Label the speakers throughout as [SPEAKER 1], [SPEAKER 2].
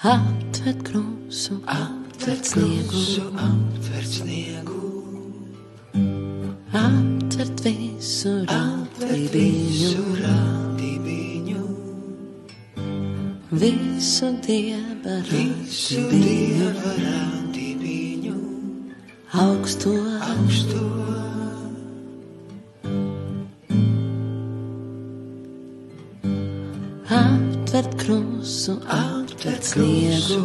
[SPEAKER 1] Aptvert krusu, aptvert sniegu, aptvert visu radībiņu, visu Dieva radībiņu, augsto. Aptvert krusu, aptvert sniegu,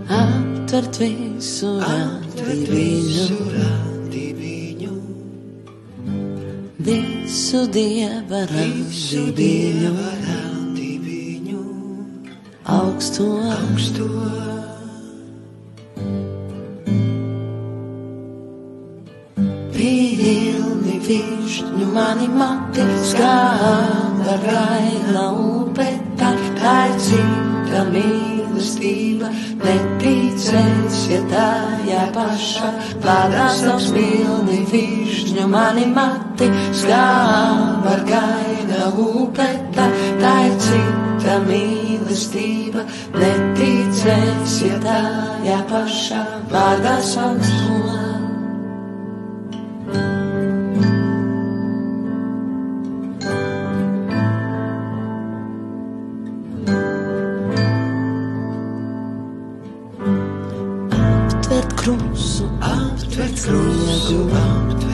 [SPEAKER 1] aptvert visu radībiņu, visu Dieva radībiņu, augsto. Pilni višņu mani mati, skāba gaila upe, tā ir cita mīlestība, neticēs, ja tā jāpaša, plādās tavs pilni višņu mani mati, skāba gaila upe, tā ir cita mīlestība, neticēs, ja tā jāpaša, plādās augsto. Aptvert krusu, aptvert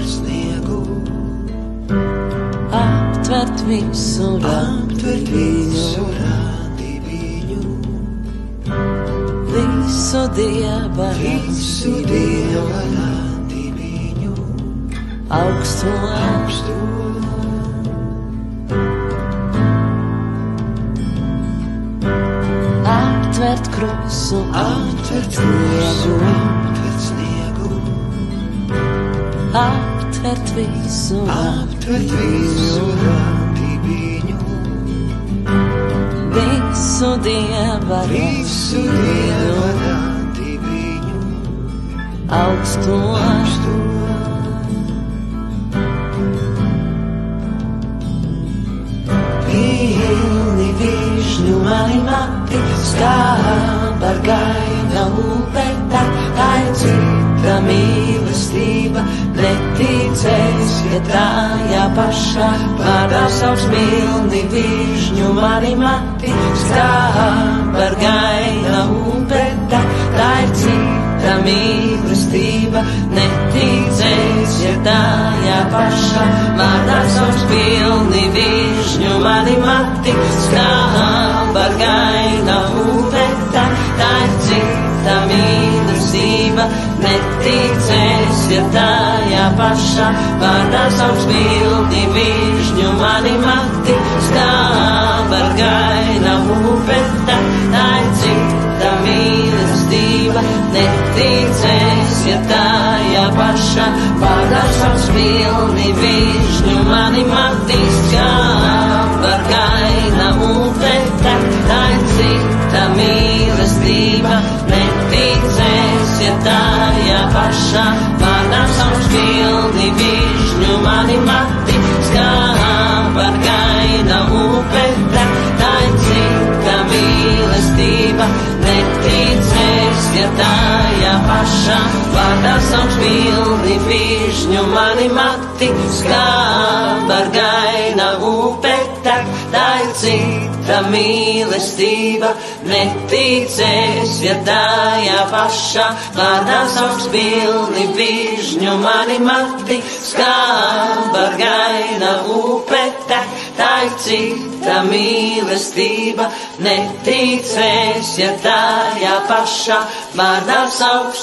[SPEAKER 1] sniegu, aptvert visu radībiņu, visu Dieva radībiņu, augsto. Aptvert krusu, aptvert sniegu, aptvert visu radībiņu, visu Dieva radībiņu, augsto. Pilni višņu mani mati, skāba gaida upe, tā ir cita mīlestība, neticēs, ja tā jāpaša, plādās savs pilni višņu mani mati, skāba gaida upe, tā ir cita mīlestība, neticēs, ja tā jāpaša, plādās savs pilni višņu mani mati, skāba gaida upe, tā ir cita mīlestība, neticēs, ja tā jāpaša, plādās savs pilni višņu mani mati, skāba gaida upe, tā ir cita mīlestība, neticēs, ja tā jāpaša, plādās savs pilni višņu mani mati, skāba gaida upe, tā ir cita mīlestība, neticēs, ja tā jāpaša, plādās savs pilni višņu mani mati, skāba gaida upe, tā ir cita mīlestība, neticēs, ja tā jāpaša, plādās savs pilni višņu mani mati, skāba gaida upe, tā ir cita mīlestība, neticēs, ja tā jāpaša, plādās savs pilni višņu mani mati, skāba gaida upe, tā ir cita mīlestība, neticēs, ja tā jāpaša, plādās savs